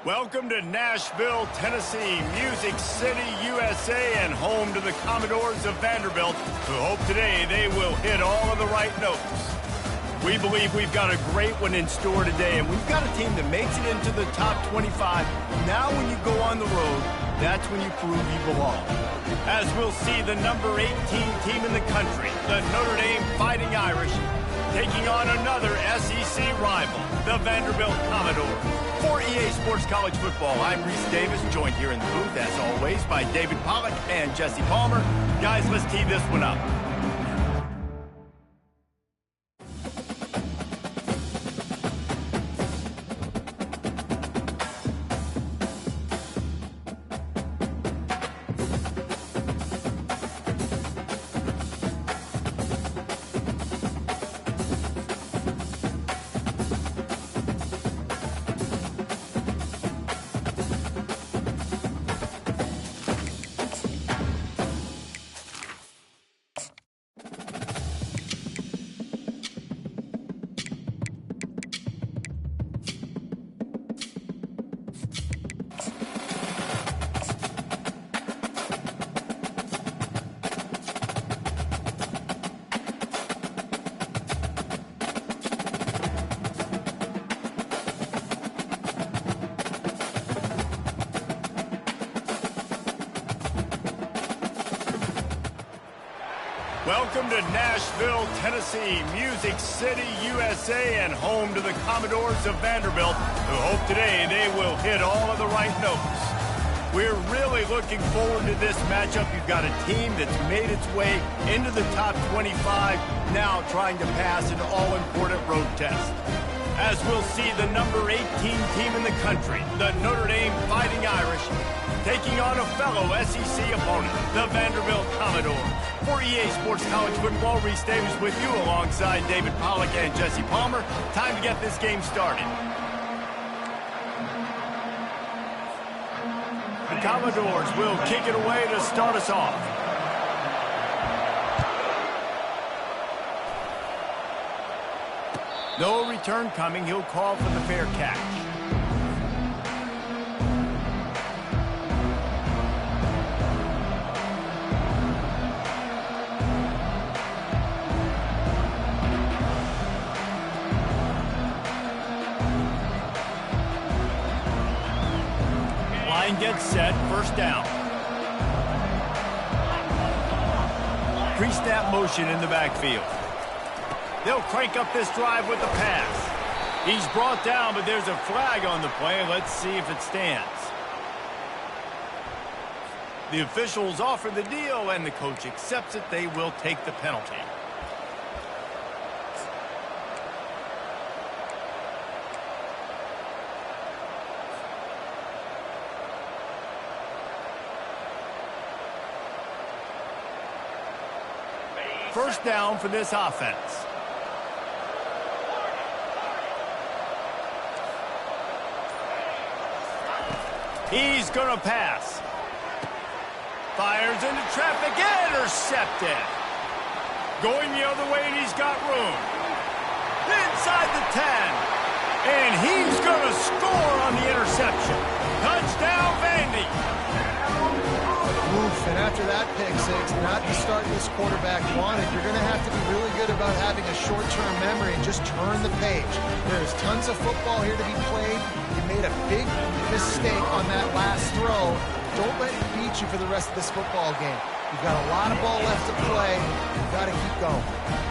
Welcome to Nashville, Tennessee, Music City, USA, and home to the Commodores of Vanderbilt, who hope today they will hit all of the right notes. We believe we've got a great one in store today, and we've got a team that makes it into the top 25. Now when you go on the road, that's when you prove you belong. As we'll see the number 18 team in the country, the Notre Dame Fighting Irish, taking on another SEC rival, the Vanderbilt Commodores. For EA Sports College Football, I'm Reese Davis, joined here in the booth, as always, by David Pollack and Jesse Palmer. Guys, let's tee this one up. Welcome to Nashville, Tennessee, Music City, USA, and home to the Commodores of Vanderbilt, who hope today they will hit all of the right notes. We're really looking forward to this matchup. You've got a team that's made its way into the top 25, now trying to pass an all-important road test. As we'll see the number 18 team in the country, the Notre Dame Fighting Irish, taking on a fellow SEC opponent, the Vanderbilt Commodores. For EA Sports College Football, Reese Davis with you alongside David Pollack and Jesse Palmer. Time to get this game started. The Commodores will kick it away to start us off. No return coming. He'll call for the fair catch. Line gets set, first down. Pre-snap motion in the backfield. They'll crank up this drive with the pass. He's brought down, but there's a flag on the play. Let's see if it stands. The officials offer the deal, and the coach accepts it. They will take the penalty. First down for this offense. He's going to pass. Fires into traffic, intercepted. Going the other way, and he's got room. Inside the 10. And he's going to score on the interception. Touchdown, Vandy. Oof, and after that pick six, not the start this quarterback wanted. You're going to have to be really good about having a short-term memory and just turn the page. There's tons of football here to be played. You made a big mistake on that last throw. Don't let it beat you for the rest of this football game. You've got a lot of ball left to play. You've got to keep going.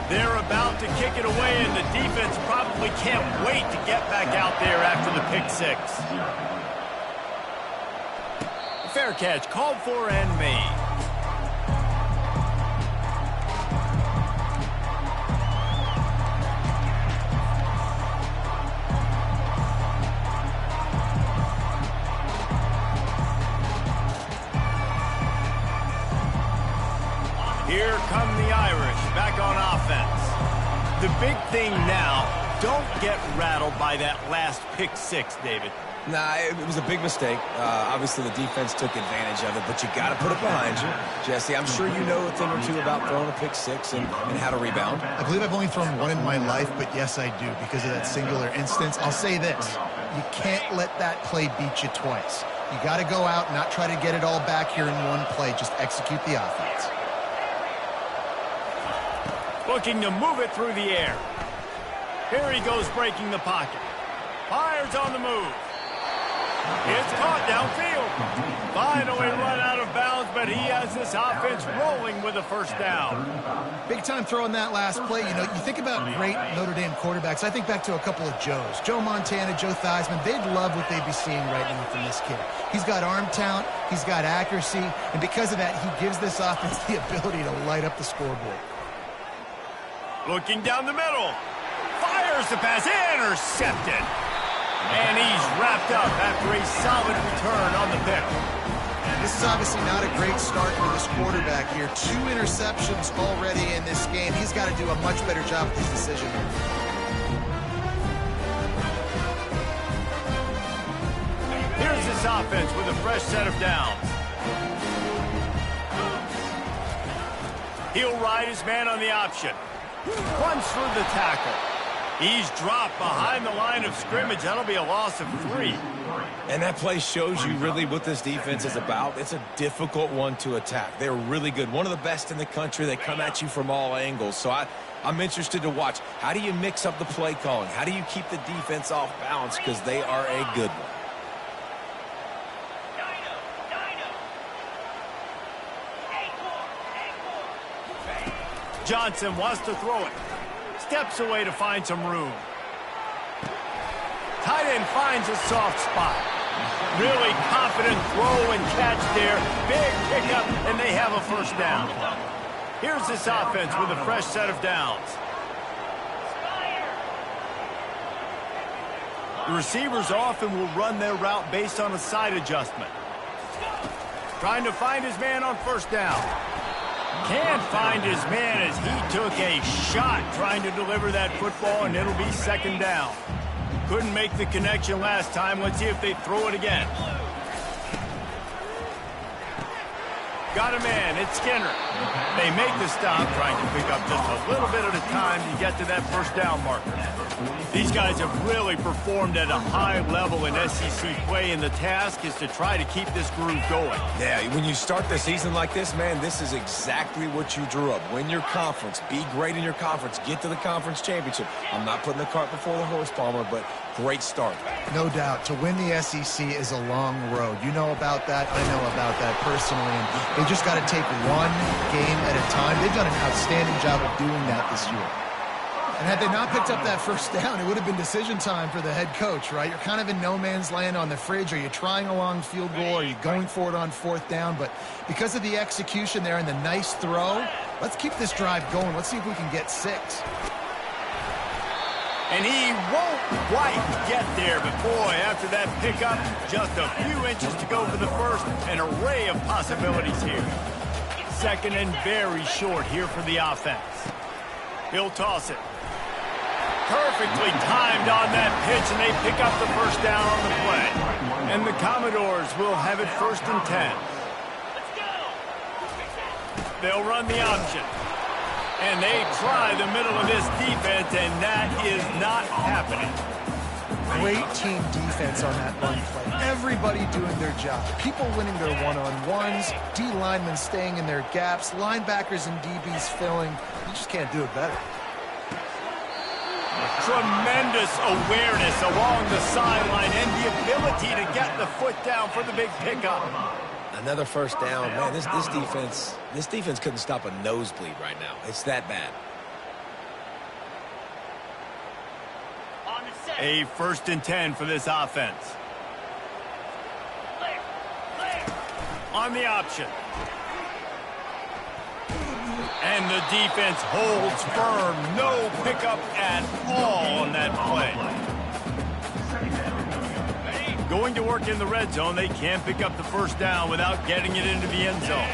They're about to kick it away, and the defense probably can't wait to get back out there after the pick six. Fair catch called for and made. Here come the Irish back on offense. The big thing now Don't get rattled by that last pick six, David. Nah, it was a big mistake. Obviously, the defense took advantage of it, but you got to put it behind you. Jesse, I'm sure you know a thing or two about throwing a pick six and how to rebound. I believe I've only thrown one in my life, but yes, I do, because of that singular instance. I'll say this. You can't let that play beat you twice. You got to go out and not try to get it all back here in one play. Just execute the offense. Looking to move it through the air. Here he goes breaking the pocket. Fires on the move. It's caught downfield. Finally run out of bounds, but he has this offense rolling with a first down. Big time throw in that last play. You know, you think about great Notre Dame quarterbacks. I think back to a couple of Joes. Joe Montana, Joe Theismann. They'd love what they'd be seeing right now from this kid. He's got arm talent. He's got accuracy. And because of that, he gives this offense the ability to light up the scoreboard. Looking down the middle. Fires the pass. Intercepted. And he's wrapped up after a solid return on the pick. This is obviously not a great start for this quarterback here. 2 interceptions already in this game. He's got to do a much better job with his decision. Here's this offense with a fresh set of downs. He'll ride his man on the option. Runs through the tackle. He's dropped behind the line of scrimmage. That'll be a loss of 3. And that play shows you really what this defense is about. It's a difficult one to attack. They're really good. One of the best in the country. They come at you from all angles. So I'm interested to watch. How do you mix up the play calling? How do you keep the defense off balance? Because they are a good one. Johnson wants to throw it. Steps away to find some room. Tight end finds a soft spot. Really confident throw and catch there. Big pickup, and they have a first down. Here's this offense with a fresh set of downs. The receivers often will run their route based on a side adjustment. Trying to find his man on first down. Can't find his man as he took a shot trying to deliver that football, and it'll be second down. Couldn't make the connection last time. Let's see if they throw it again. Got a man. It's Skinner. They make the stop, trying to pick up just a little bit at a time to get to that first down marker. These guys have really performed at a high level in SEC play, and the task is to try to keep this groove going. Yeah, when you start the season like this, man, this is exactly what you drew up. Win your conference. Be great in your conference. Get to the conference championship. I'm not putting the cart before the horse, Palmer, but great start. No doubt. To win the SEC is a long road. You know about that. I know about that personally. And they just got to take one game at a time. They've done an outstanding job of doing that this year. And had they not picked up that first down, it would have been decision time for the head coach, right? You're kind of in no man's land on the fridge. Are you trying a long field goal? Are you going for it on fourth down? But because of the execution there and the nice throw, let's keep this drive going. Let's see if we can get 6. And he won't quite get there, but boy, after that pickup, just a few inches to go for the first. An array of possibilities here. Second and very short here for the offense. He'll toss it. Perfectly timed on that pitch, and they pick up the first down on the play. And the Commodores will have it 1st and 10. They'll run the option. And they try the middle of this defense, and that is not happening. Great team defense on that run play. Everybody doing their job. People winning their one-on-ones, D linemen staying in their gaps, linebackers and DBs filling. You just can't do it better. Tremendous awareness along the sideline and the ability to get the foot down for the big pickup. Another first down. Man, this defense couldn't stop a nosebleed right now. It's that bad. A 1st and 10 for this offense. On the option. And the defense holds firm. No pickup at all on that play. Going to work in the red zone. They can't pick up the first down without getting it into the end zone.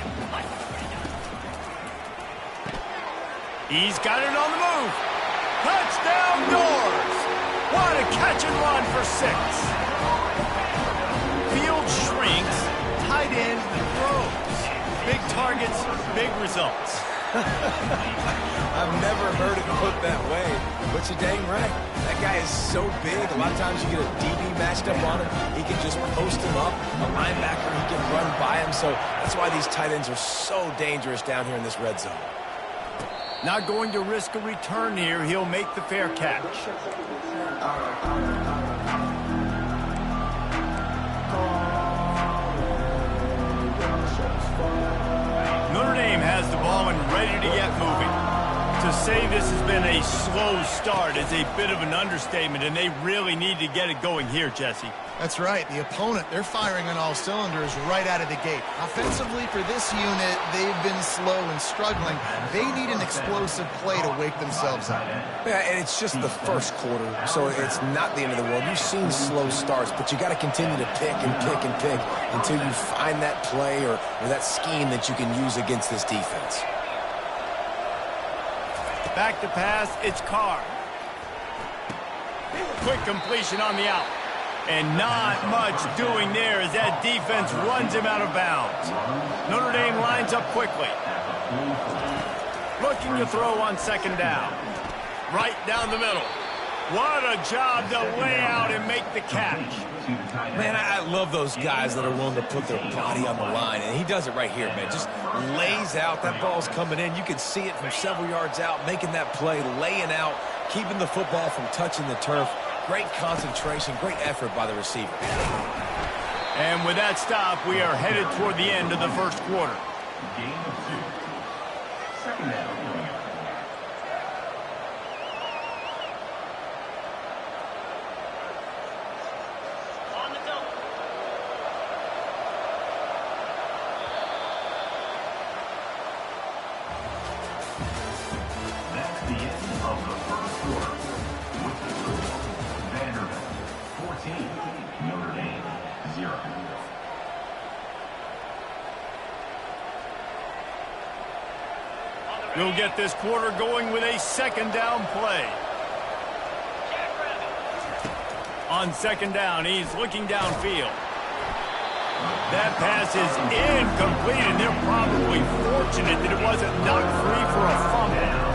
He's got it on the move. Touchdown, Doors! catch and run for 6. Field shrinks, tight end grows. Big targets, big results. I've never heard it put that way, but you're dang right. That guy is so big. A lot of times you get a DB matched up on him. He can just post him up. A linebacker, he can run by him. So that's why these tight ends are so dangerous down here in this red zone. Not going to risk a return here. He'll make the fair catch. Notre Dame has the ball and ready to get moving. To say this has been a slow start is a bit of an understatement, and they really need to get it going here, Jesse. That's right. The opponent, they're firing on all cylinders right out of the gate. Offensively, for this unit, they've been slow and struggling. They need an explosive play to wake themselves up. Yeah, and it's just the first quarter, so it's not the end of the world. You've seen slow starts, but you got to continue to pick and pick and pick until you find that play or that scheme that you can use against this defense. Back to pass, it's Carr. Quick completion on the out. And not much doing there as that defense runs him out of bounds. Notre Dame lines up quickly. Looking to throw on 2nd down. Right down the middle. What a job to lay out and make the catch. Man, I love those guys that are willing to put their body on the line, and he does it right here, man. Just lays out. That ball's coming in. You can see it from several yards out, making that play, laying out, keeping the football from touching the turf. Great concentration, great effort by the receiver. And with that stop, we are headed toward the end of the first quarter. Game 2. 2nd down. That's the end of the first quarter. With the score, Vanderbilt 14, Notre Dame 0. We'll get this quarter going with a 2nd down play. On 2nd down, he's looking downfield. That pass is incomplete, and they're probably fortunate that it wasn't knocked free for a fumble.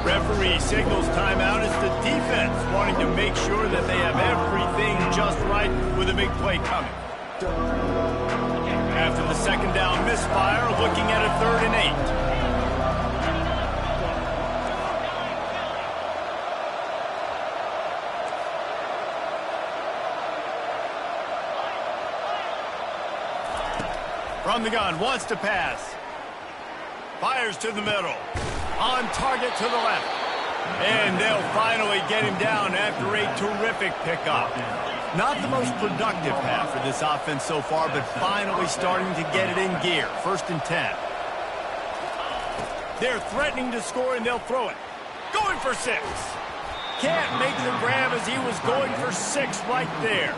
Referee signals timeout as the defense wanting to make sure that they have everything just right with a big play coming. After the 2nd down misfire, looking at a 3rd and 8. From the gun, wants to pass. Fires to the middle. On target to the left. And they'll finally get him down after a terrific pickup. Not the most productive half for this offense so far, but finally starting to get it in gear. 1st and 10. They're threatening to score, and they'll throw it. Going for 6. Can't make the grab as he was going for 6 right there.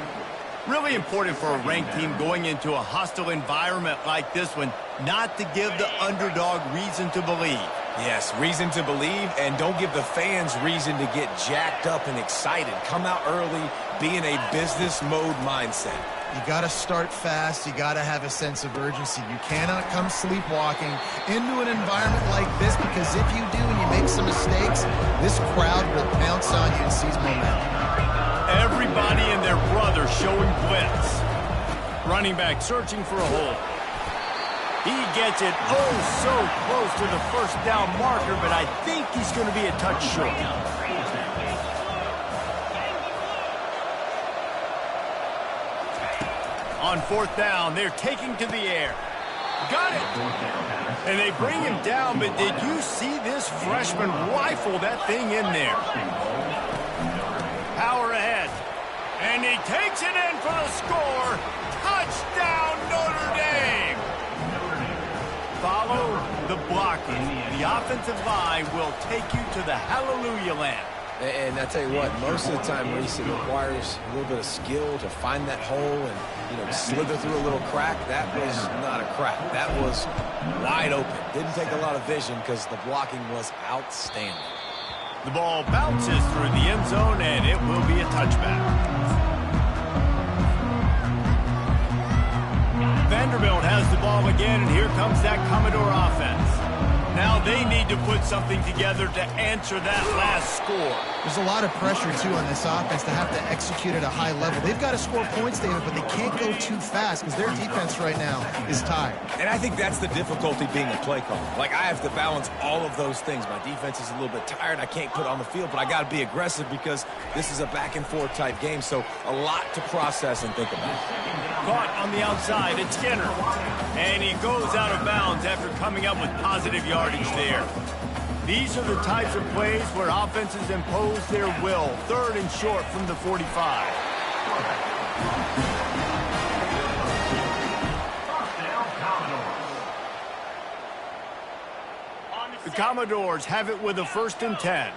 Really important for a ranked team going into a hostile environment like this one, not to give the underdog reason to believe. Yes, reason to believe, and don't give the fans reason to get jacked up and excited. Come out early, be in a business mode mindset. You got to start fast. You got to have a sense of urgency. You cannot come sleepwalking into an environment like this, because if you do and you make some mistakes, this crowd will pounce on you and seize momentum. Everybody and their brother showing blitz. Running back searching for a hole. He gets it oh so close to the 1st down marker, but I think he's going to be a touch short. On 4th down, they're taking to the air. Got it! And they bring him down, but did you see this freshman rifle that thing in there? Power ahead. And he takes it in for the score. Touchdown, Notre Dame! Follow the blocking. The offensive line will take you to the hallelujah land. And I tell you what, most of the time, Reese, it requires a little bit of skill to find that hole and, slither through a little crack. That was not a crack. That was wide open. Didn't take a lot of vision because the blocking was outstanding. The ball bounces through the end zone, and it will be a touchback. Vanderbilt has the ball again, and here comes that Commodore offense. Now they need to put something together to answer that last score. There's a lot of pressure, too, on this offense to have to execute at a high level. They've got to score points, David, but they can't go too fast because their defense right now is tired. And I think that's the difficulty being a play caller. Like, I have to balance all of those things. My defense is a little bit tired. I can't put it on the field, but I got to be aggressive because this is a back-and-forth type game, so a lot to process and think about. Caught on the outside, it's Skinner. And he goes out of bounds after coming up with positive yardage there. These are the types of plays where offenses impose their will. 3rd and short from the 45. The Commodores have it with a 1st and 10.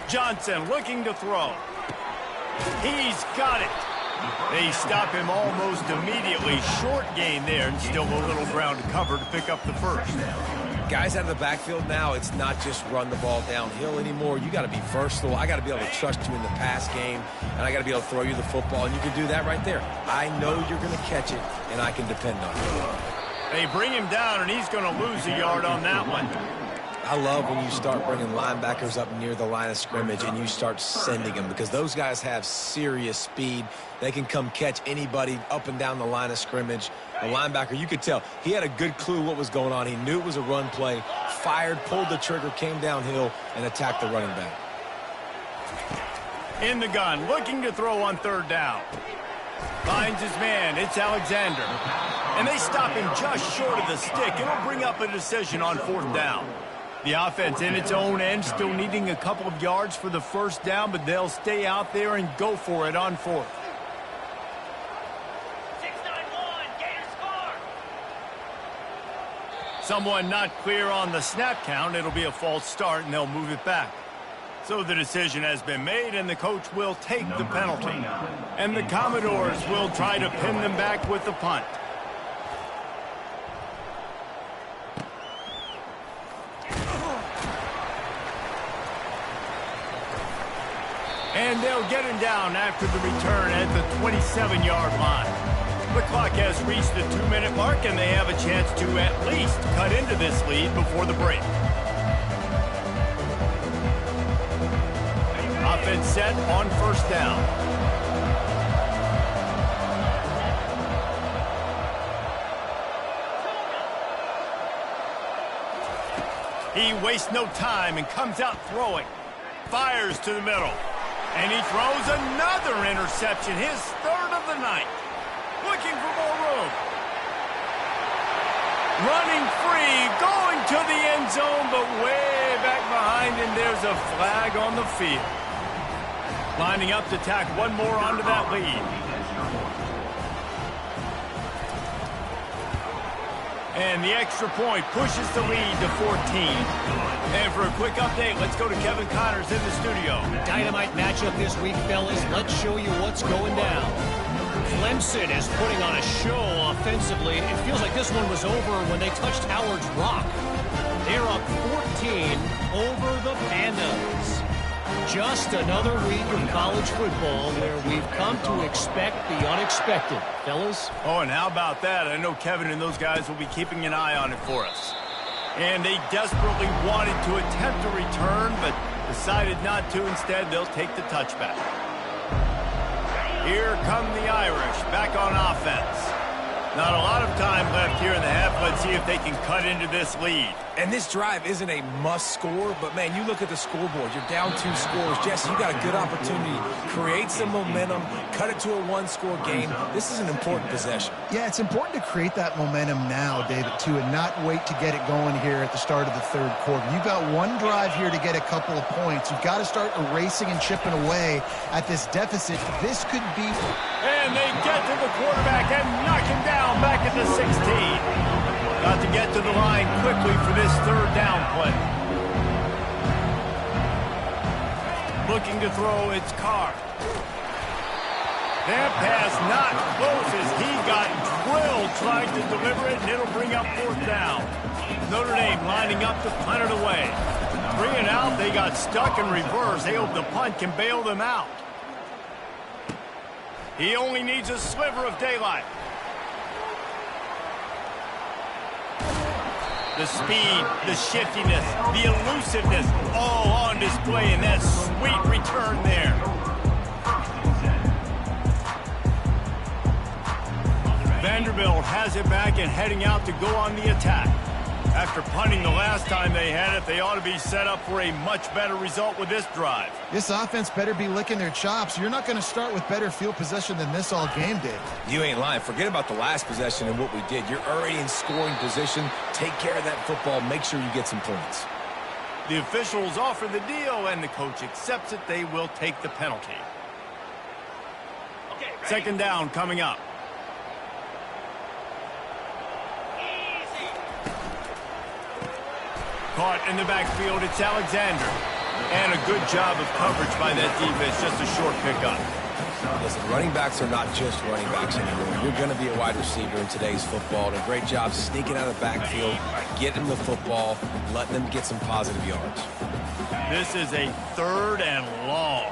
Johnson looking to throw. He's got it. They stop him almost immediately. Short gain there, and still a little ground to cover to pick up the first. Guys out of the backfield now, it's not just run the ball downhill anymore. You got to be versatile. I got to be able to trust you in the pass game, and I got to be able to throw you the football, and you can do that right there. I know you're going to catch it, and I can depend on it. They bring him down, and he's going to lose a yard on that one. I love when you start bringing linebackers up near the line of scrimmage and you start sending them because those guys have serious speed. They can come catch anybody up and down the line of scrimmage. The linebacker, you could tell, he had a good clue what was going on. He knew it was a run play, fired, pulled the trigger, came downhill, and attacked the running back. In the gun, looking to throw on 3rd down. Finds his man, it's Alexander. And they stop him just short of the stick. It'll bring up a decision on 4th down. The offense in its own end still needing a couple of yards for the 1st down, but they'll stay out there and go for it on 4th. 691, Gators score. Someone not clear on the snap count. It'll be a false start, and they'll move it back. So the decision has been made, and the coach will take the penalty. And the Commodores will try to pin them back with the punt. And they'll get him down after the return at the 27-yard line. The clock has reached the 2-minute mark, and they have a chance to at least cut into this lead before the break. Offense set on 1st down. He wastes no time and comes out throwing. Fires to the middle. And he throws another interception, his 3rd of the night. Looking for more room. Running free, going to the end zone, but way back behind him, there's a flag on the field. Lining up to tack one more onto that lead. And the extra point pushes the lead to 14. And for a quick update, let's go to Kevin Connors in the studio. Dynamite matchup this week, fellas. Let's show you what's going down. Clemson is putting on a show offensively. It feels like this one was over when they touched Howard's Rock. They're up 14 over the Pandas. Just another week of college football where we've come to expect the unexpected. Fellas? Oh, and how about that? I know Kevin and those guys will be keeping an eye on it for us. And they desperately wanted to attempt a return, but decided not to. Instead, they'll take the touchback. Here come the Irish, back on offense. Not a lot of time left here in the half. Let's see if they can cut into this lead. And this drive isn't a must score, but, man, you look at the scoreboard. You're down 2 scores. Jesse, you got a good opportunity. Create some momentum. Cut it to a 1-score game. This is an important possession. Yeah, it's important to create that momentum now, David, too, and not wait to get it going here at the start of the 3rd quarter. You've got one drive here to get a couple of points. You've got to start erasing and chipping away at this deficit. This could be... And they get to the quarterback and knock him down back at the 16. Got to get to the line quickly for this 3rd down play. Looking to throw, it's Carr. That pass not close as he got drilled trying to deliver it, and it'll bring up 4th down. Notre Dame lining up to punt it away. Bring it out, they got stuck in reverse. They hope the punt can bail them out. He only needs a sliver of daylight. The speed, the shiftiness, the elusiveness, all on display in that sweet return there. Vanderbilt has it back and heading out to go on the attack. After punting the last time they had it, they ought to be set up for a much better result with this drive. This offense better be licking their chops. You're not going to start with better field possession than this all game did. You ain't lying. Forget about the last possession and what we did. You're already in scoring position. Take care of that football. Make sure you get some points. The officials offer the deal, and the coach accepts it. They will take the penalty. Second down coming up. Caught in the backfield, it's Alexander. And a good job of coverage by that defense, just a short pickup. Listen, running backs are not just running backs anymore. You're going to be a wide receiver in today's football. And a great job sneaking out of the backfield, getting the football, letting them get some positive yards. This is a 3rd and long.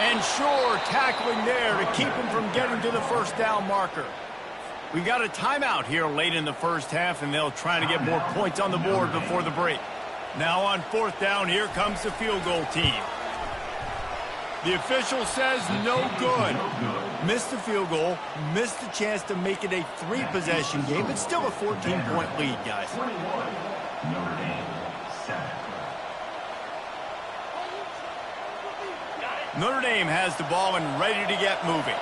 And sure, tackling there to keep him from getting to the 1st down marker. We've got a timeout here late in the first half, and they'll try to get more points on the board before the break. Now on 4th down, here comes the field goal team. The official says no good. Missed the field goal, missed the chance to make it a 3-possession game. It's still a 14-point lead, guys. Notre Dame, 7. Notre Dame has the ball and ready to get moving.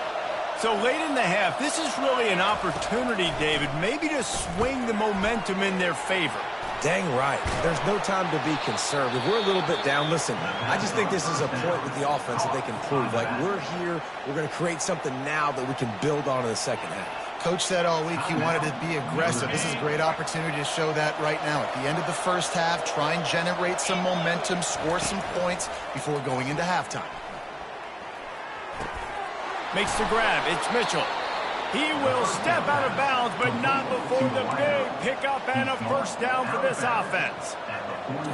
So late in the half, this is really an opportunity, David, maybe to swing the momentum in their favor. Dang right. There's no time to be concerned. If we're a little bit down, listen, I just think this is a point with the offense that they can prove. Like, we're here, we're going to create something now that we can build on in the second half. Coach said all week he wanted to be aggressive. This is a great opportunity to show that right now. At the end of the first half, try and generate some momentum, score some points before going into halftime. Makes the grab. It's Mitchell. He will step out of bounds, but not before the big pickup and a 1st down for this offense.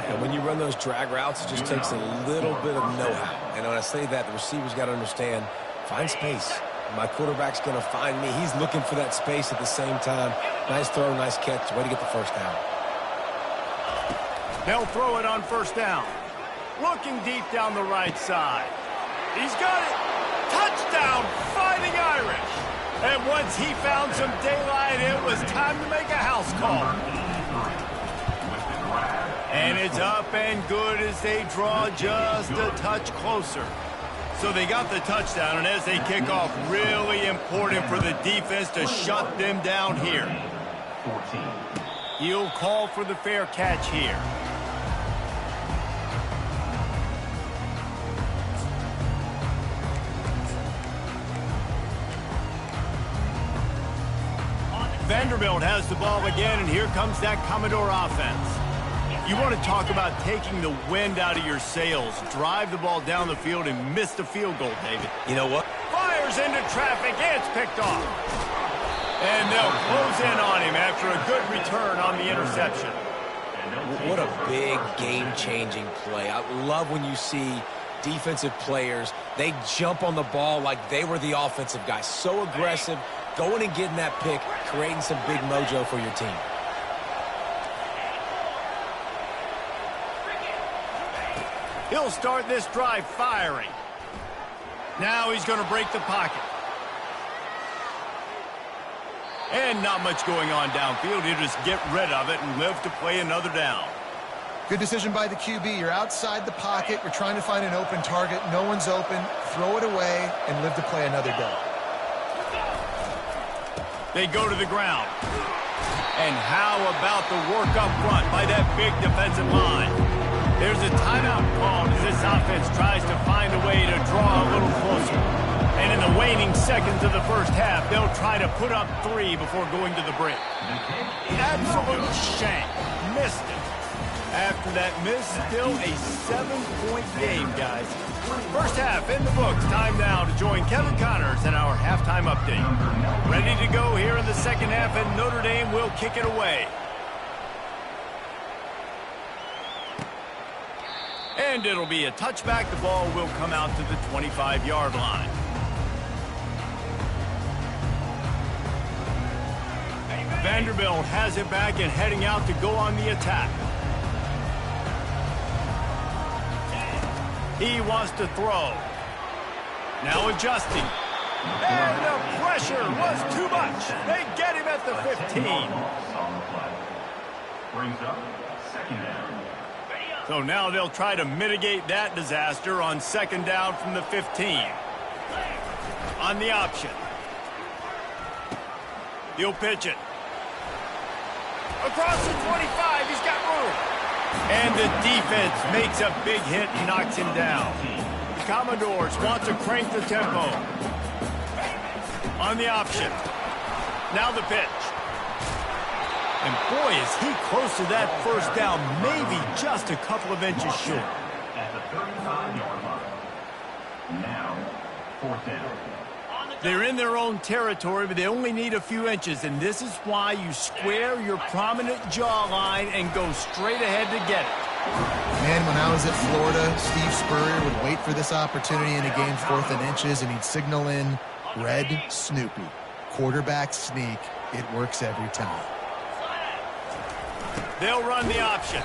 And when you run those drag routes, it just takes a little bit of know-how. And when I say that, the receiver's got to understand, find space. My quarterback's going to find me. He's looking for that space at the same time. Nice throw, nice catch. Way to get the 1st down. They'll throw it on 1st down. Looking deep down the right side. He's got it. Touchdown, Fighting Irish. And once he found some daylight, it was time to make a house call. And it's up and good as they draw just a touch closer. So they got the touchdown, and as they kick off, really important for the defense to shut them down here. 14. He'll call for the fair catch here. Vanderbilt has the ball again, and here comes that Commodore offense. You want to talk about taking the wind out of your sails. Drive the ball down the field and miss the field goal, David. You know what? Fires into traffic. It's picked off. And they'll close in on him after a good return on the interception. What a big game-changing play. I love when you see defensive players, they jump on the ball like they were the offensive guys. So aggressive, going and getting that pick, creating some big mojo for your team. He'll start this drive firing. Now he's going to break the pocket. And not much going on downfield. He'll just get rid of it and live to play another down. Good decision by the QB. You're outside the pocket. You're trying to find an open target. No one's open. Throw it away and live to play another day. They go to the ground. And how about the work up front by that big defensive line? There's a timeout called as this offense tries to find a way to draw a little closer. And in the waning seconds of the first half, they'll try to put up 3 before going to the break. Absolute shank. Missed it. After that miss, still a 7-point game, guys. First half in the books. Time now to join Kevin Connors in our halftime update. Ready to go here in the second half, and Notre Dame will kick it away. And it'll be a touchback. The ball will come out to the 25-yard line. Vanderbilt has it back and heading out to go on the attack. He wants to throw. Now adjusting. And the pressure was too much. They get him at the 15. Brings up second down. So now they'll try to mitigate that disaster on second down from the 15. On the option. He'll pitch it. Across the 25, he's got room. And the defense makes a big hit and knocks him down. The Commodores want to crank the tempo. On the option. Now the pitch. And boy, is he close to that first down, maybe just a couple of inches short. At the 35-yard line. Now, fourth down. They're in their own territory, but they only need a few inches, and this is why you square your prominent jawline and go straight ahead to get it. Man, when I was at Florida, Steve Spurrier would wait for this opportunity in a game 4th and inches, and he'd signal in red Snoopy. Quarterback sneak. It works every time. They'll run the option.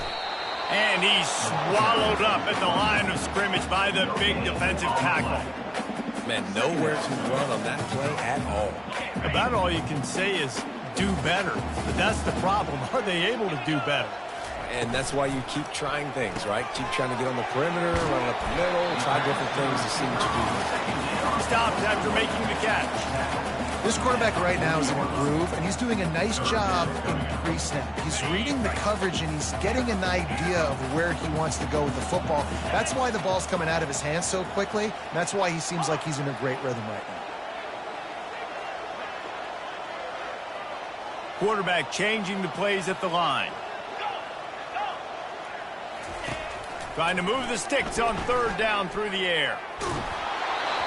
And he's swallowed up at the line of scrimmage by the big defensive tackle. Man, nowhere to run on that play at all. About all you can say is do better. But that's the problem. Are they able to do better? And that's why you keep trying things, right? Keep trying to get on the perimeter, run up the middle, try different things to see what you do. Stops after making the catch. This quarterback right now is in a groove, and he's doing a nice job in pre-snap. He's reading the coverage, and he's getting an idea of where he wants to go with the football. That's why the ball's coming out of his hands so quickly. And that's why he seems like he's in a great rhythm right now. Quarterback changing the plays at the line. Trying to move the sticks on third down through the air.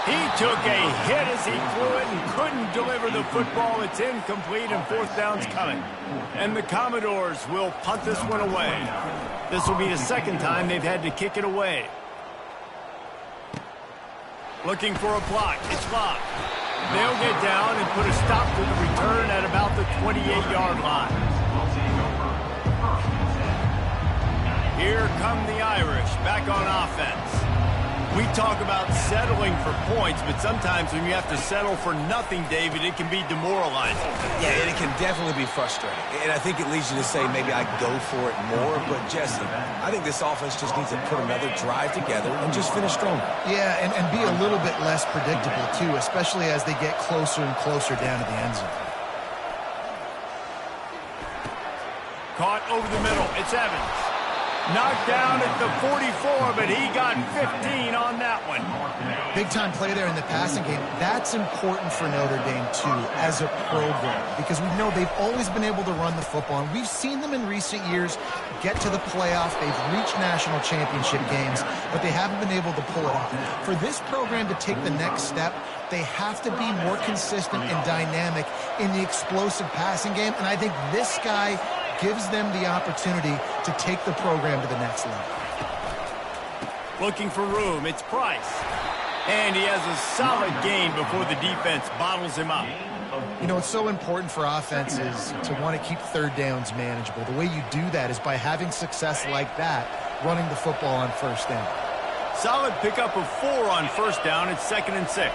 He took a hit as he threw it and couldn't deliver the football. It's incomplete and fourth down's coming. And the Commodores will punt this one away. This will be the second time they've had to kick it away. Looking for a block. It's blocked. They'll get down and put a stop to the return at about the 28-yard line. Here come the Irish back on offense. We talk about settling for points, but sometimes when you have to settle for nothing, David, it can be demoralizing. Yeah, and it can definitely be frustrating. And I think it leads you to say maybe I go for it more. But, Jesse, I think this offense just needs to put another drive together and just finish stronger. Yeah, and be a little bit less predictable, too, especially as they get closer and closer down to the end zone. Caught over the middle. It's Evans. Knocked down at the 44, but he got 15 on that one. Big-time play there in the passing game. That's important for Notre Dame, too, as a program, because we know they've always been able to run the football, and we've seen them in recent years get to the playoff. They've reached national championship games, but they haven't been able to pull it off. For this program to take the next step, they have to be more consistent and dynamic in the explosive passing game, and I think this guy gives them the opportunity to take the program to the next level. Looking for room, it's Price. And he has a solid gain before the defense bottles him up. You know, it's so important for offenses to want to keep third downs manageable. The way you do that is by having success like that, running the football on first down. Solid pickup of 4 on first down. It's 2nd and 6.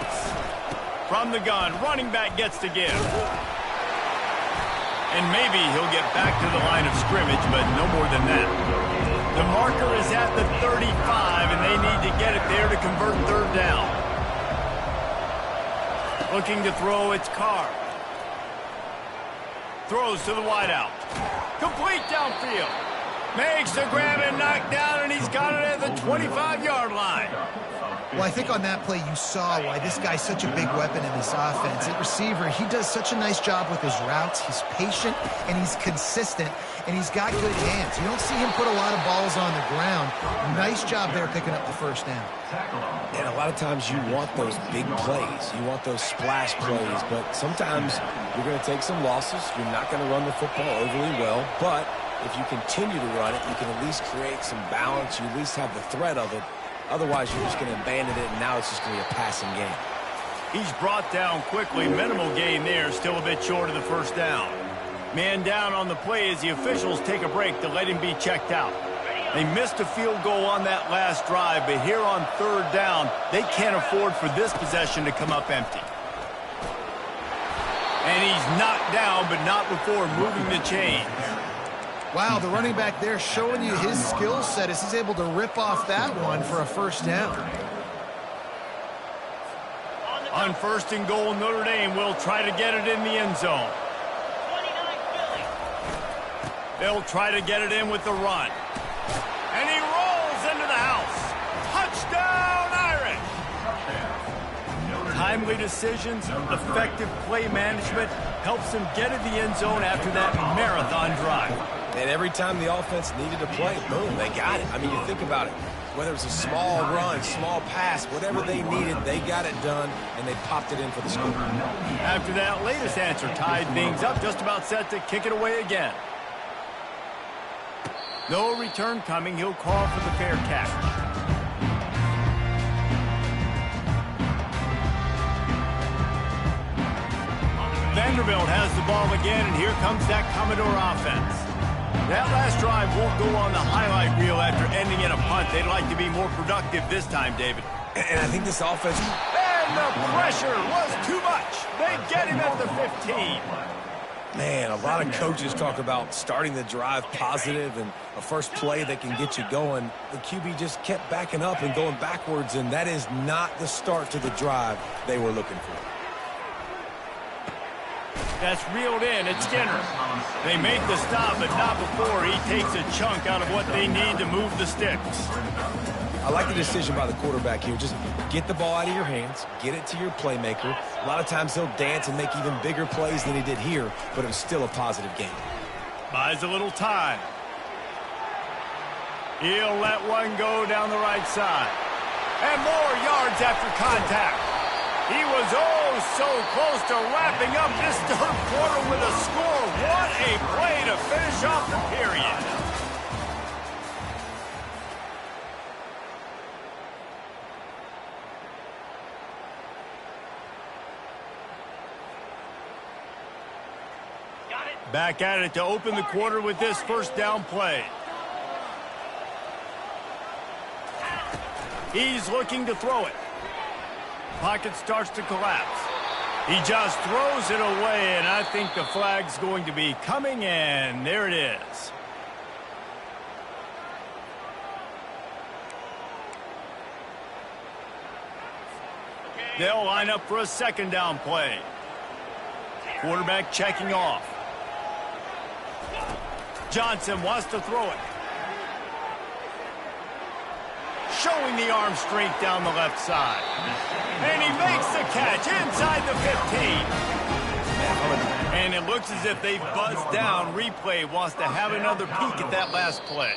From the gun, running back gets to give. And maybe he'll get back to the line of scrimmage, but no more than that. The marker is at the 35, and they need to get it there to convert third down. Looking to throw, it's Carr. Throws to the wideout. Complete downfield. Makes the grab and knock down, and he's got it at the 25-yard line. Well, I think on that play you saw why this guy's such a big weapon in this offense. At receiver, he does such a nice job with his routes. He's patient, and he's consistent, and he's got good hands. You don't see him put a lot of balls on the ground. Nice job there picking up the first down. And a lot of times you want those big plays. You want those splash plays, but sometimes you're going to take some losses. You're not going to run the football overly well, but if you continue to run it, you can at least create some balance. You at least have the threat of it. Otherwise, you're just going to abandon it, and now it's just going to be a passing game. He's brought down quickly. Minimal gain there, still a bit short of the first down. Man down on the play as the officials take a break to let him be checked out. They missed a field goal on that last drive, but here on third down, they can't afford for this possession to come up empty. And he's knocked down, but not before moving the chains. Wow, the running back there showing you his skill set as he's able to rip off that one for a first down. On first and goal, Notre Dame will try to get it in the end zone. They'll try to get it in with the run. And he rolls into the house. Touchdown, Irish! Timely decisions, effective play management helps him get in the end zone after that marathon drive. And every time the offense needed to play, boom, they got it. I mean, you think about it. Whether it's a small run, small pass, whatever they needed, they got it done, and they popped it in for the score. After that latest answer tied things up, just about set to kick it away again. No return coming. He'll call for the fair catch. Vanderbilt has the ball again, and here comes that Commodore offense. That last drive won't go on the highlight reel after ending in a punt. They'd like to be more productive this time, David. And I think this offense... And the pressure was too much. They get him at the 15. Man, a lot of coaches talk about starting the drive positive and a first play that can get you going. The QB just kept backing up and going backwards, and that is not the start to the drive they were looking for. That's reeled in. It's Skinner. They make the stop, but not before he takes a chunk out of what they need to move the sticks. I like the decision by the quarterback here. Just get the ball out of your hands, get it to your playmaker. A lot of times he'll dance and make even bigger plays than he did here, but it was still a positive game. Buys a little time. He'll let one go down the right side. And more yards after contact. He was so close to wrapping up this third quarter with a score. What a play to finish off the period. Back at it to open the quarter with this first down play. He's looking to throw it. Pocket starts to collapse. He just throws it away, and I think the flag's going to be coming, and there it is. They'll line up for a second down play. Quarterback checking off. Johnson wants to throw it. Showing the arm strength down the left side. And he makes the catch inside the 15. And it looks as if they've buzzed down. Replay wants to have another peek at that last play.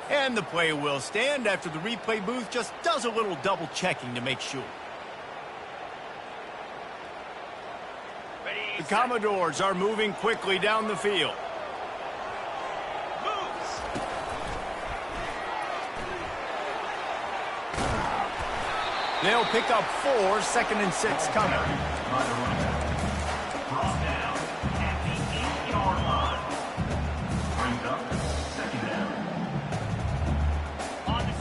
And the play will stand after the replay booth just does a little double checking to make sure. The Commodores are moving quickly down the field. They'll pick up 4, 2nd and 6 coming.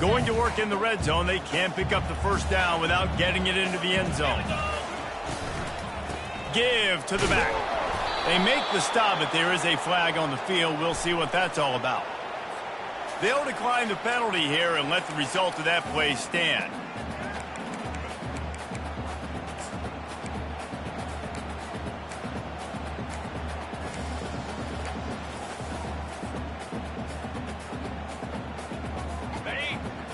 Going to work in the red zone. They can't pick up the first down without getting it into the end zone. Give to the back. They make the stop, but there is a flag on the field. We'll see what that's all about. They'll decline the penalty here and let the result of that play stand.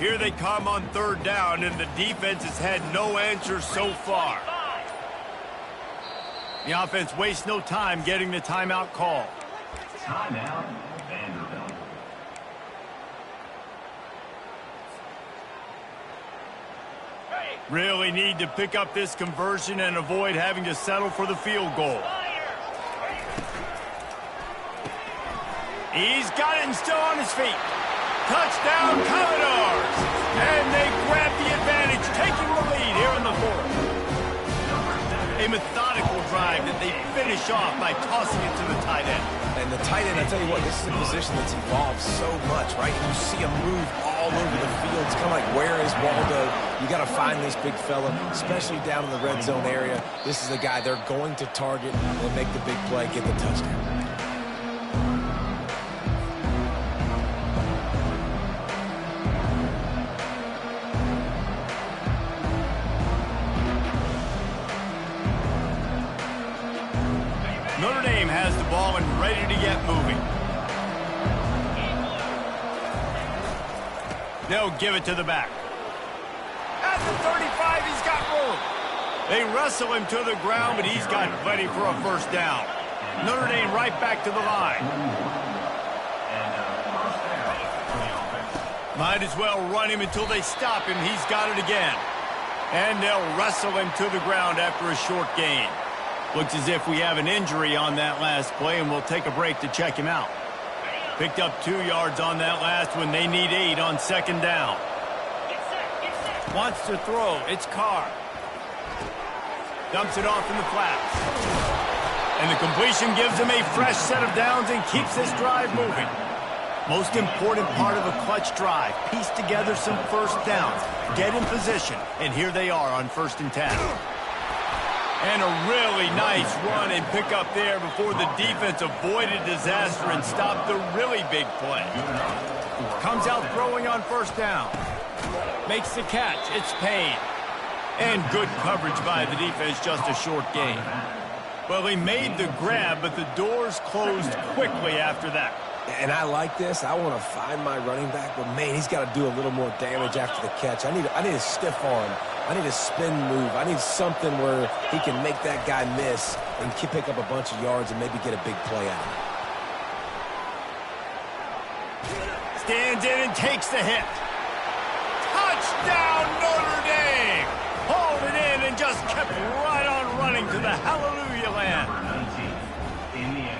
Here they come on third down, and the defense has had no answers so far. The offense wastes no time getting the timeout call. Timeout, Vanderbilt. Really need to pick up this conversion and avoid having to settle for the field goal. He's got it and still on his feet. Touchdown, Commodores! And they grab the advantage, taking the lead here in the fourth. A methodical drive that they finish off by tossing it to the tight end. And the tight end, I tell you what, this is a position that's evolved so much, right? You see him move all over the field. It's kind of like, where is Waldo? You got to find this big fella, especially down in the red zone area. This is the guy they're going to target and make the big play, get the touchdown. Notre Dame has the ball and ready to get moving. They'll give it to the back. At the 35, he's got room. They wrestle him to the ground, but he's got plenty for a first down. Notre Dame right back to the line. Might as well run him until they stop him. He's got it again. And they'll wrestle him to the ground after a short gain. Looks as if we have an injury on that last play, and we'll take a break to check him out. Picked up 2 yards on that last one. They need 8 on second down. Wants to throw. It's Carr. Dumps it off in the flats. And the completion gives him a fresh set of downs and keeps this drive moving. Most important part of a clutch drive. Piece together some first downs. Get in position. And here they are on 1st and 10. And a really nice run and pick up there before the defense avoided disaster and stopped the really big play. Comes out throwing on 1st down. Makes the catch. It's Payne. And good coverage by the defense, just a short gain. Well, he made the grab, but the doors closed quickly after that. And I like this. I want to find my running back, but, man, he's got to do a little more damage after the catch. I need a stiff arm. I need a spin move. I need something where he can make that guy miss and pick up a bunch of yards and maybe get a big play out of it. Stands in and takes the hit. Touchdown, Notre Dame! Hauled it in and just kept right on running to the hallelujah land.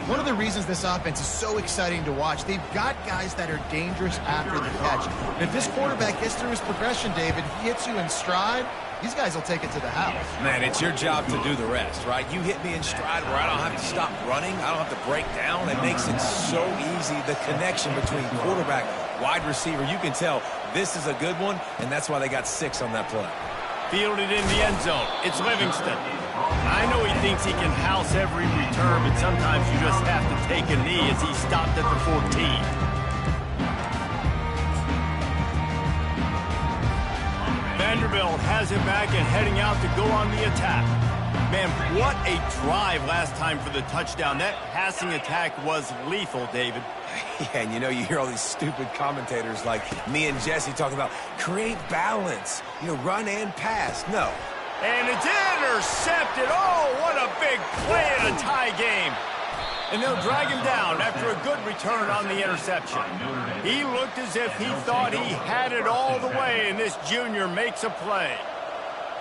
One of the reasons this offense is so exciting to watch, they've got guys that are dangerous after the catch. And if this quarterback gets through his progression, David, he hits you in stride, these guys will take it to the house. Man, it's your job to do the rest, right? You hit me in stride where I don't have to stop running. I don't have to break down. It makes it so easy, the connection between quarterback, wide receiver. You can tell this is a good one, and that's why they got 6 on that play. Fielded in the end zone. It's Livingston. I know he thinks he can house every return, but sometimes you just have to take a knee as he stopped at the 14. Vanderbilt has it back and heading out to go on the attack. Man, what a drive last time for the touchdown. That passing attack was lethal, David. Yeah, and you hear all these stupid commentators like me and Jesse talking about create balance, run and pass. No. And it's intercepted. Oh, what a big play in a tie game. And they'll drag him down after a good return on the interception. He looked as if he thought he had it all the way, and this junior makes a play.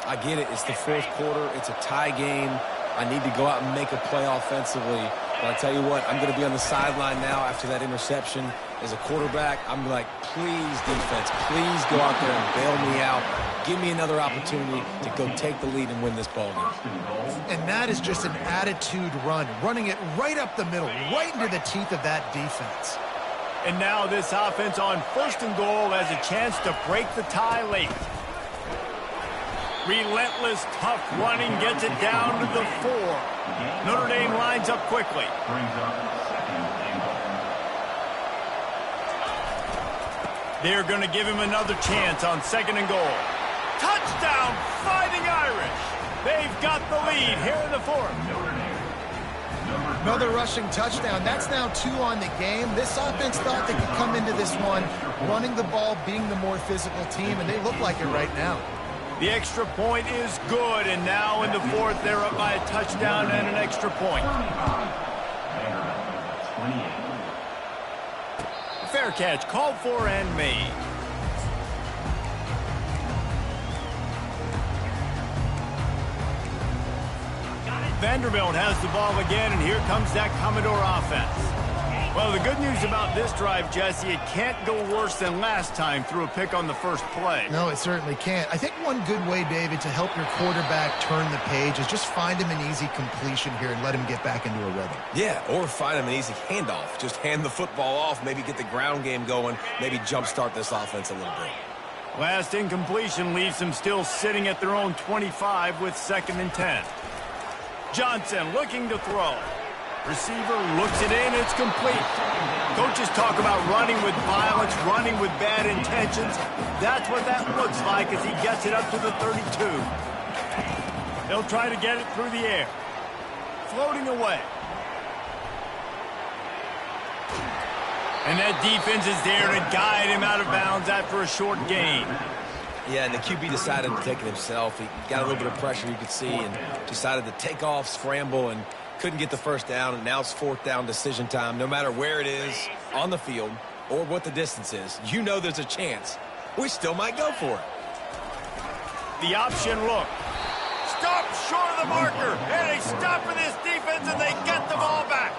I get it. It's the 4th quarter. It's a tie game. I need to go out and make a play offensively. But I tell you what, I'm going to be on the sideline now after that interception. As a quarterback, I'm like, please, defense, please go out there and bail me out. Give me another opportunity to go take the lead and win this ball game. And that is just an attitude run, running it right up the middle, right into the teeth of that defense. And now this offense on 1st and goal has a chance to break the tie late. Relentless, tough running gets it down to the 4. Notre Dame lines up quickly. They're going to give him another chance on 2nd and goal. Touchdown, Fighting Irish. They've got the lead here in the 4th. Notre Dame, number Another rushing touchdown. That's now 2 on the game. This offense thought they could come into this one running the ball, being the more physical team, and they look like it right now. The extra point is good, and now in the fourth, they're up by a touchdown and an extra point. Fair catch, called for and made. Vanderbilt has the ball again, and here comes that Commodore offense. Well, the good news about this drive, Jesse, it can't go worse than last time through a pick on the first play. No, it certainly can't. I think one good way, David, to help your quarterback turn the page is just find him an easy completion here and let him get back into a rhythm. Yeah, or find him an easy handoff. Just hand the football off, maybe get the ground game going, maybe jumpstart this offense a little bit. Last incompletion leaves them still sitting at their own 25 with 2nd and 10. Johnson looking to throw. Receiver looks it in, it's complete. Coaches talk about running with violence, running with bad intentions. That's what that looks like as he gets it up to the 32. They'll try to get it through the air. Floating away. And that defense is there to guide him out of bounds after a short gain. Yeah, and the QB decided to take it himself. He got a little bit of pressure, you could see, and decided to take off, scramble, and couldn't get the first down. And now it's 4th down decision time. No matter where it is on the field or what the distance is, you know there's a chance. We still might go for it. The option look. Stop short of the marker. And they stop for this defense, and they get the ball back.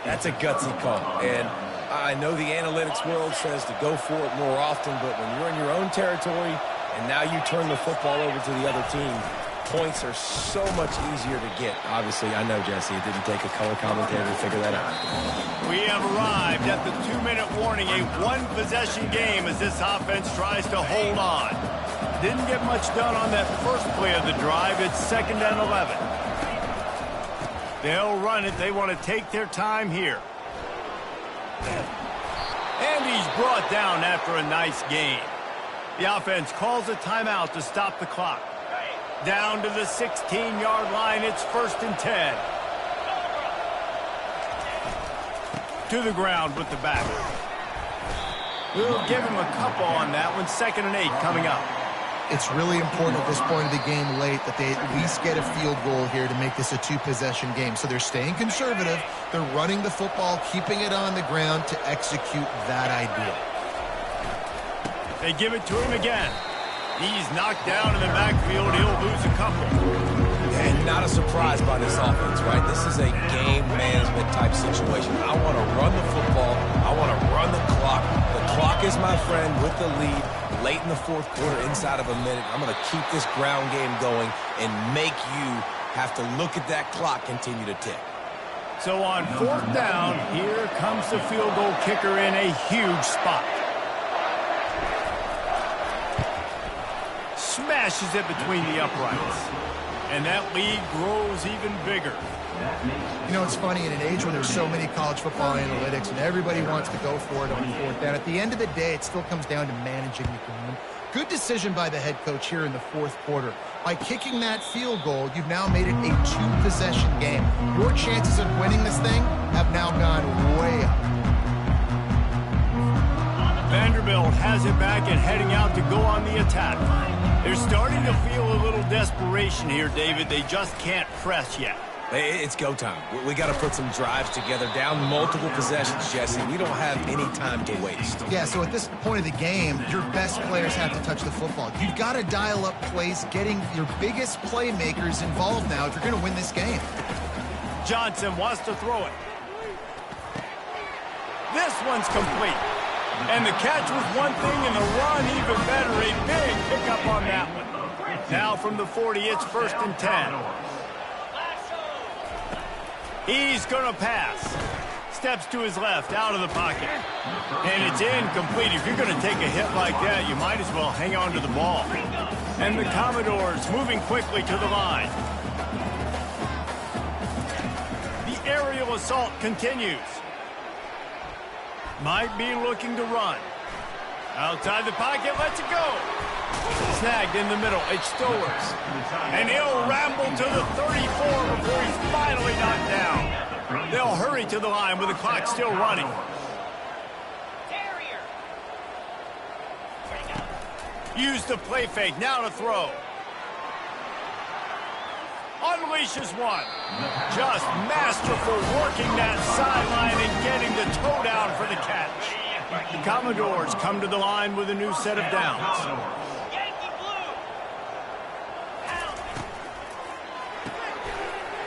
That's a gutsy call. And I know the analytics world says to go for it more often, but when you're in your own territory and now you turn the football over to the other team, points are so much easier to get. Obviously, I know, Jesse, it didn't take a color commentator to figure that out. We have arrived at the 2-minute warning, a one-possession game as this offense tries to hold on. Didn't get much done on that first play of the drive. It's 2nd and 11. They'll run it. They want to take their time here. And he's brought down after a nice gain. The offense calls a timeout to stop the clock. Down to the 16-yard line, it's 1st and 10. To the ground with the back. We'll give him a couple on that one. 2nd and 8 coming up. It's really important at this point of the game late that they at least get a field goal here to make this a 2-possession game. So they're staying conservative. They're running the football, keeping it on the ground to execute that idea. They give it to him again. He's knocked down in the backfield. He'll lose a couple. And not a surprise by this offense, right? This is a game management type situation. I want to run the football. I want to run the clock. The clock is my friend with the lead. Late in the 4th quarter, inside of a minute, I'm going to keep this ground game going and make you have to look at that clock continue to tick. So on 4th down, here comes the field goal kicker in a huge spot. Smashes it between the uprights. And that lead grows even bigger. You know, it's funny, in an age where there's so many college football analytics and everybody wants to go for it on 4th down, at the end of the day, it still comes down to managing the game. Good decision by the head coach here in the 4th quarter. By kicking that field goal, you've now made it a 2-possession game. Your chances of winning this thing have now gone way up. Vanderbilt has it back and heading out to go on the attack. They're starting to feel a little desperation here, David. They just can't press yet. It's go time. We got to put some drives together, down multiple possessions, Jesse. We don't have any time to waste. Yeah, so at this point of the game, your best players have to touch the football. You've got to dial up plays, getting your biggest playmakers involved now if you're going to win this game. Johnson wants to throw it. This one's complete. And the catch was one thing, and the run even better. A big pickup on that one. Now from the 40, it's 1st and 10. He's going to pass. Steps to his left, out of the pocket. And it's incomplete. If you're going to take a hit like that, you might as well hang on to the ball. And the Commodores moving quickly to the line. The aerial assault continues. Might be looking to run. Outside the pocket, lets it go. Snagged in the middle, it's Stowers. And he'll ramble to the 34 before he's finally knocked down. They'll hurry to the line with the clock still running. Use the play fake, now to throw. Unleashes one. Just masterful working that sideline and getting the toe down for the catch. The Commodores come to the line with a new set of downs.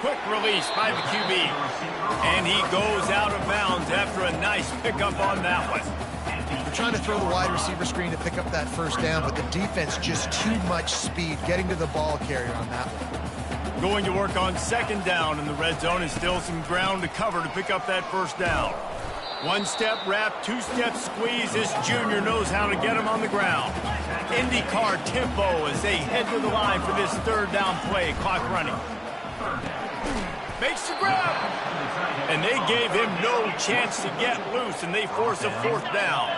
Quick release by the QB. And he goes out of bounds after a nice pickup on that one. They're trying to throw the wide receiver screen to pick up that first down, but the defense just too much speed getting to the ball carrier on that one. Going to work on second down in the red zone, and still some ground to cover to pick up that first down. One-step wrap, two-step squeeze. This junior knows how to get him on the ground. IndyCar tempo as they head to the line for this third down play. Clock running. Makes the grab. And they gave him no chance to get loose, and they force a fourth down.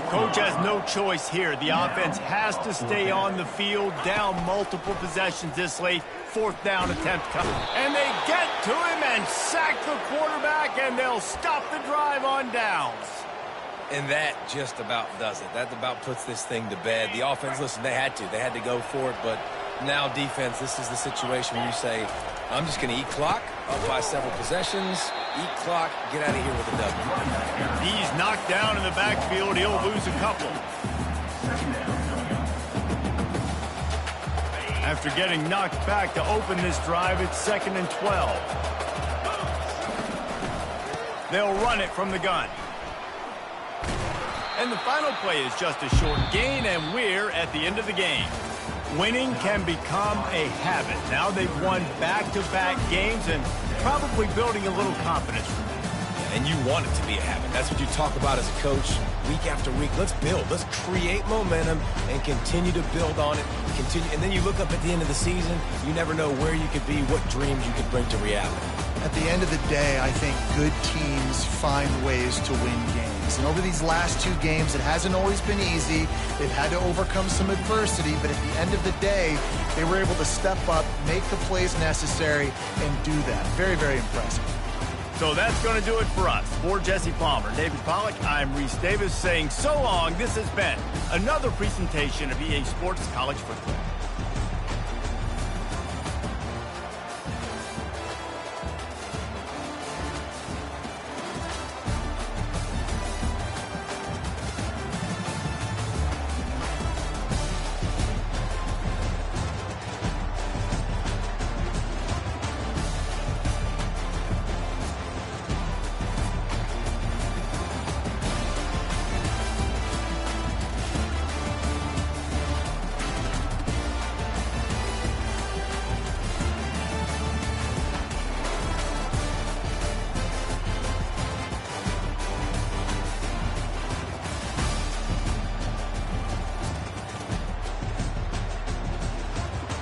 Coach has no choice here. The offense has to stay on the field, down multiple possessions this late. Fourth down attempt coming. And they get to him and sack the quarterback, and they'll stop the drive on downs. And that just about does it. That about puts this thing to bed. The offense, listen, they had to go for it, but now defense, this is the situation where you say, I'm just going to eat clock, up by several possessions, eat clock, get out of here with a W. He's knocked down in the backfield. He'll lose a couple. After getting knocked back to open this drive, it's 2nd and 12. They'll run it from the gun. And the final play is just a short gain, and we're at the end of the game. Winning can become a habit. Now they've won back-to-back games and probably building a little confidence from that. And you want it to be a habit. That's what you talk about as a coach week after week. Let's build. Let's create momentum and continue to build on it. And then you look up at the end of the season, you never know where you could be, what dreams you could bring to reality. At the end of the day, I think good teams find ways to win games. And over these last two games, it hasn't always been easy. They've had to overcome some adversity, but at the end of the day, they were able to step up, make the plays necessary, and do that. Very, very impressive. So that's going to do it for us. For Jesse Palmer, David Pollack, I'm Reese Davis saying so long. This has been another presentation of EA Sports College Football.